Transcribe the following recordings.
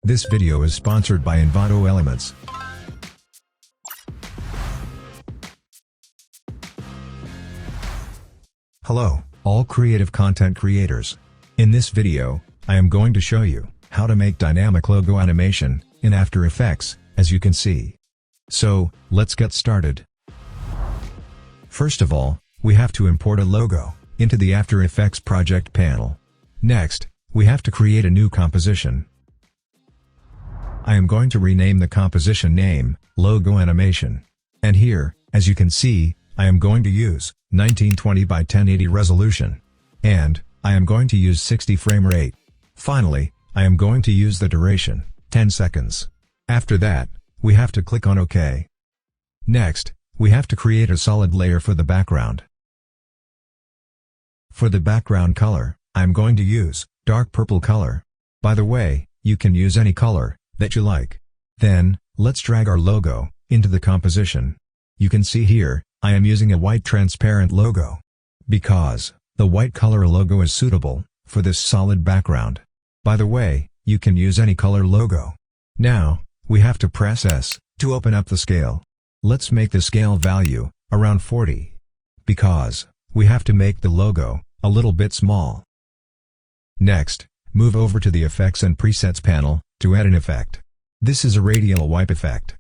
This video is sponsored by Envato Elements. Hello, all creative content creators. In this video, I am going to show you how to make dynamic logo animation in After Effects, as you can see. So, let's get started. First of all, we have to import a logo into the After Effects project panel. Next, we have to create a new composition. I am going to rename the composition name, Logo Animation. And here, as you can see, I am going to use 1920 by 1080 resolution. And, I am going to use 60 frame rate. Finally, I am going to use the duration, 10 seconds. After that, we have to click on OK. Next, we have to create a solid layer for the background. For the background color, I am going to use dark purple color. By the way, you can use any color that you like. Then, let's drag our logo into the composition. You can see here, I am using a white transparent logo, because the white color logo is suitable for this solid background. By the way, you can use any color logo. Now, we have to press S to open up the scale. Let's make the scale value around 40, because we have to make the logo a little bit small. Next, move over to the Effects and Presets panel to add an effect. This is a radial wipe effect.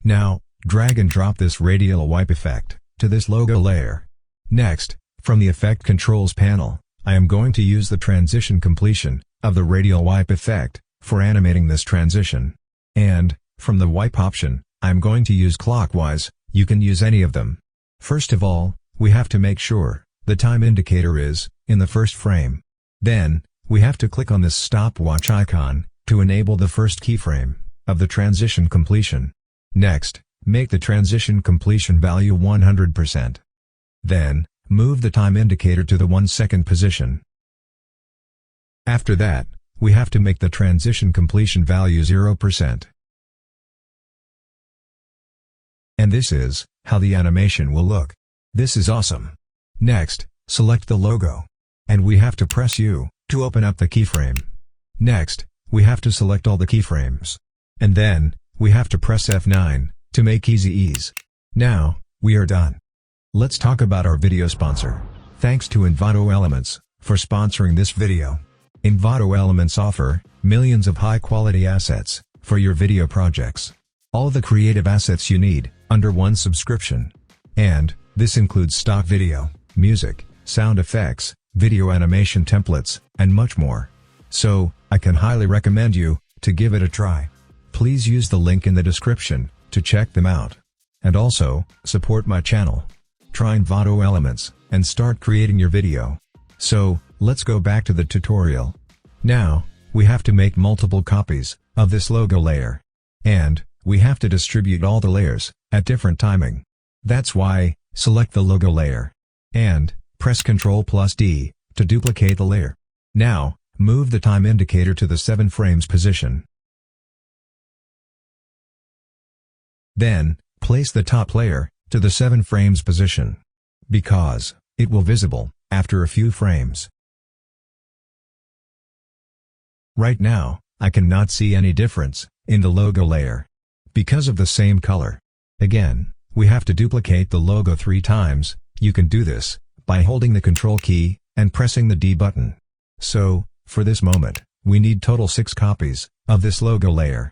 Now, drag and drop this radial wipe effect to this logo layer. Next, from the Effect Controls panel, I am going to use the transition completion of the radial wipe effect for animating this transition. And, from the wipe option, I am going to use clockwise. You can use any of them. First of all, we have to make sure the time indicator is in the first frame. Then, we have to click on this stopwatch icon to enable the first keyframe of the transition completion. Next, make the transition completion value 100%. Then, move the time indicator to the 1 second position. After that, we have to make the transition completion value 0%. And this is how the animation will look. This is awesome. Next, select the logo. And we have to press U to open up the keyframe. Next, we have to select all the keyframes. And then, we have to press F9 to make easy ease. Now, we are done. Let's talk about our video sponsor. Thanks to Envato Elements for sponsoring this video. Envato Elements offer millions of high-quality assets for your video projects. All the creative assets you need under one subscription. And this includes stock video, music, sound effects, video animation templates, and much more. So, I can highly recommend you to give it a try. Please use the link in the description to check them out. And also, support my channel. Try Envato Elements and start creating your video. So, let's go back to the tutorial. Now, we have to make multiple copies of this logo layer. And, we have to distribute all the layers at different timing. That's why, select the logo layer. And, press Ctrl+D to duplicate the layer. Now, move the time indicator to the 7 frames position. Then, place the top layer to the 7 frames position, because it will visible after a few frames. Right now, I cannot see any difference in the logo layer because of the same color. Again, we have to duplicate the logo 3 times. You can do this by holding the Control key and pressing the D button. So, for this moment, we need total 6 copies of this logo layer.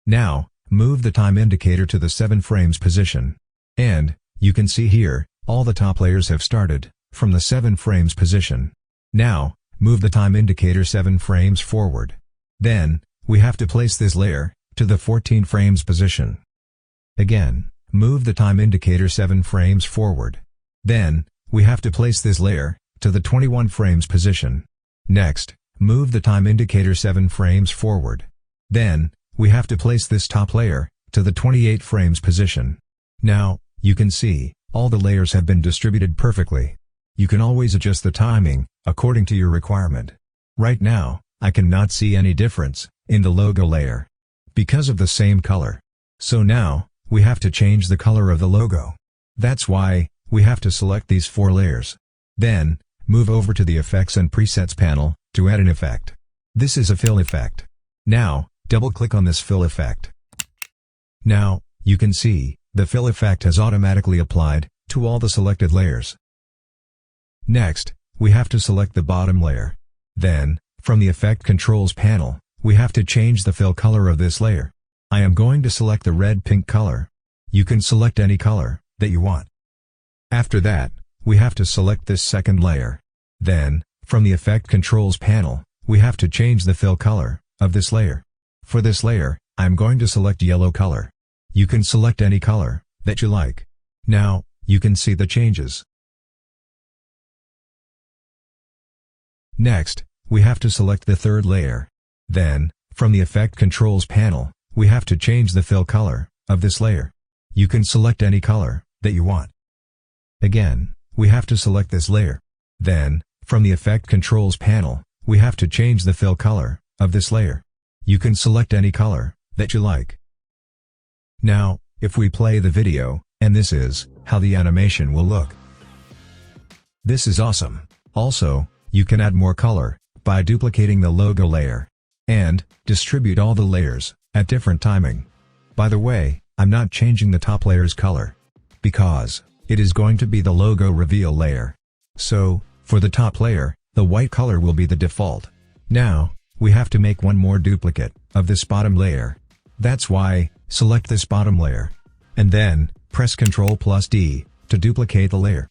Now, move the time indicator to the 7 frames position. And, you can see here, all the top layers have started from the 7 frames position. Now, move the time indicator 7 frames forward. Then, we have to place this layer to the 14 frames position. Again, move the time indicator 7 frames forward. Then, we have to place this layer to the 21 frames position. Next, move the time indicator 7 frames forward. Then, we have to place this top layer to the 28 frames position. Now, you can see, all the layers have been distributed perfectly. You can always adjust the timing according to your requirement. Right now, I cannot see any difference in the logo layer because of the same color. So now, we have to change the color of the logo. That's why, we have to select these 4 layers. Then, move over to the Effects and Presets panel to add an effect. This is a fill effect. Now, double-click on this fill effect. Now, you can see, the fill effect has automatically applied to all the selected layers. Next, we have to select the bottom layer. Then, from the Effect Controls panel, we have to change the fill color of this layer. I am going to select the red-pink color. You can select any color that you want. After that, we have to select this second layer. Then, from the Effect Controls panel, we have to change the fill color of this layer. For this layer, I'm going to select yellow color. You can select any color that you like. Now, you can see the changes. Next, we have to select the third layer. Then, from the Effect Controls panel, we have to change the fill color of this layer. You can select any color that you want. Again, we have to select this layer. Then, from the Effect Controls panel, we have to change the fill color of this layer. You can select any color that you like. Now, if we play the video, and this is how the animation will look. This is awesome. Also, you can add more color by duplicating the logo layer and distribute all the layers at different timing. By the way, I'm not changing the top layer's color because it is going to be the logo reveal layer. So, for the top layer, the white color will be the default. Now, we have to make one more duplicate of this bottom layer. That's why, select this bottom layer. And then, press Ctrl+D to duplicate the layer.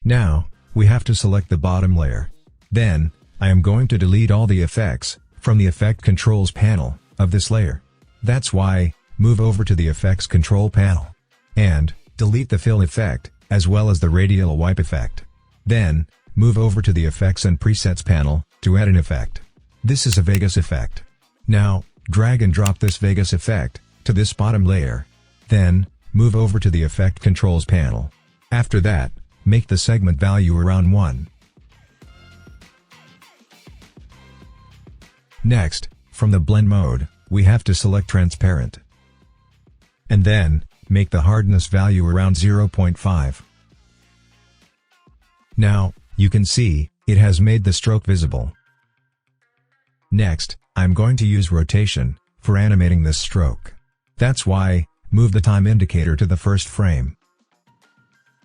Now, we have to select the bottom layer. Then, I am going to delete all the effects from the Effect Controls panel of this layer. That's why, move over to the Effects Control panel. And, delete the fill effect, as well as the radial wipe effect. Then, move over to the Effects and Presets panel to add an effect. This is a Vegas effect. Now, drag and drop this Vegas effect to this bottom layer. Then, move over to the Effect Controls panel. After that, make the segment value around 1. Next, from the blend mode, we have to select transparent. And then, make the hardness value around 0.5. Now, you can see, it has made the stroke visible. Next, I'm going to use rotation for animating this stroke. That's why, move the time indicator to the first frame.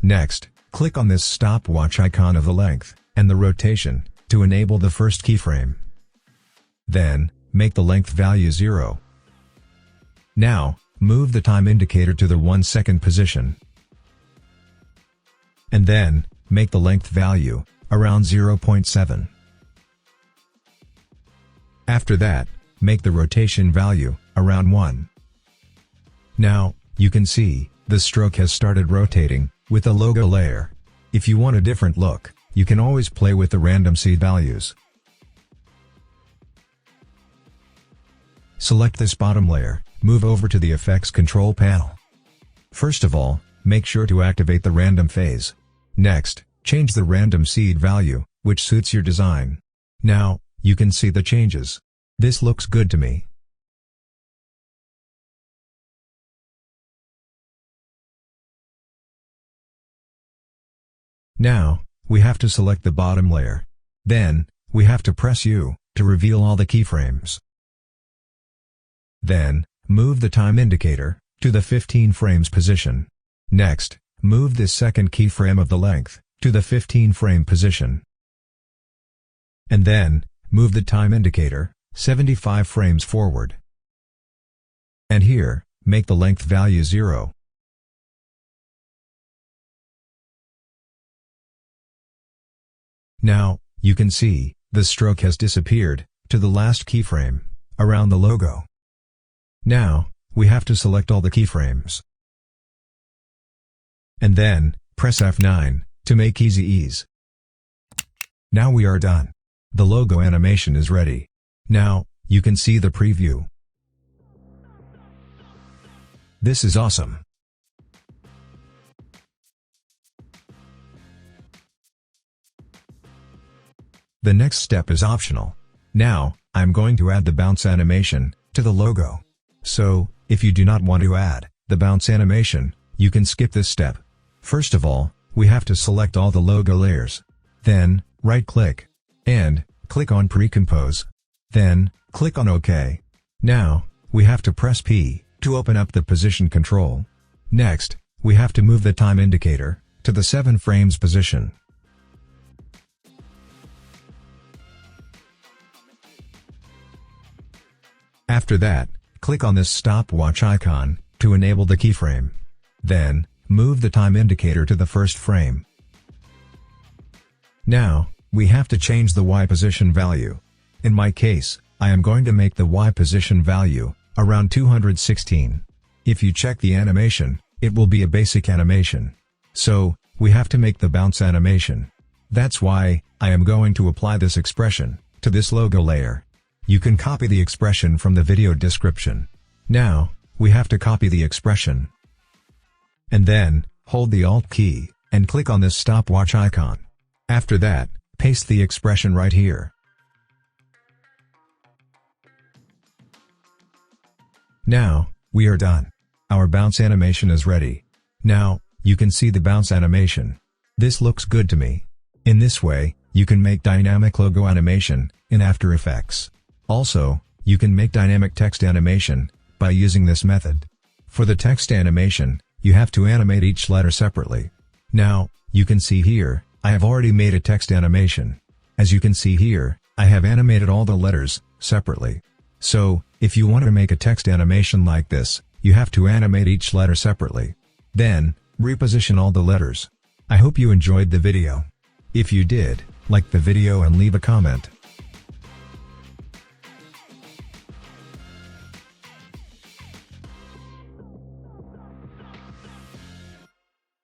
Next, click on this stopwatch icon of the length and the rotation to enable the first keyframe. Then, make the length value 0. Now, move the time indicator to the 1 second position. And then, make the length value around 0.7. After that, make the rotation value around 1. Now, you can see, the stroke has started rotating with the logo layer. If you want a different look, you can always play with the random seed values. Select this bottom layer, move over to the Effects Control panel. First of all, make sure to activate the random phase. Next, change the random seed value, which suits your design. Now, you can see the changes. This looks good to me. Now, we have to select the bottom layer. Then, we have to press U to reveal all the keyframes. Then, move the time indicator to the 15 frames position. Next, move this second keyframe of the length to the 15 frame position. And then, move the time indicator 75 frames forward. And here, make the length value 0. Now, you can see, the stroke has disappeared to the last keyframe around the logo. Now, we have to select all the keyframes. And then, press F9 to make easy ease. Now we are done. The logo animation is ready. Now, you can see the preview. This is awesome. The next step is optional. Now, I'm going to add the bounce animation to the logo. So, if you do not want to add the bounce animation, you can skip this step. First of all, we have to select all the logo layers. Then, right-click and click on Pre-Compose. Then, click on OK Now, we have to press P to open up the position control. Next, we have to move the time indicator to the 7 frames position. After that, click on this stopwatch icon to enable the keyframe. Then, move the time indicator to the first frame. Now, we have to change the Y position value. In my case, I am going to make the Y position value around 216. If you check the animation, it will be a basic animation. So, we have to make the bounce animation. That's why I am going to apply this expression to this logo layer. You can copy the expression from the video description. Now, we have to copy the expression. And then, hold the Alt key, and click on this stopwatch icon. After that, paste the expression right here. Now, we are done. Our bounce animation is ready. Now, you can see the bounce animation. This looks good to me. In this way, you can make dynamic logo animation in After Effects. Also, you can make dynamic text animation by using this method. For the text animation, you have to animate each letter separately. Now, you can see here, I have already made a text animation. As you can see here, I have animated all the letters separately. So, if you want to make a text animation like this, you have to animate each letter separately. Then, reposition all the letters. I hope you enjoyed the video. If you did, like the video and leave a comment.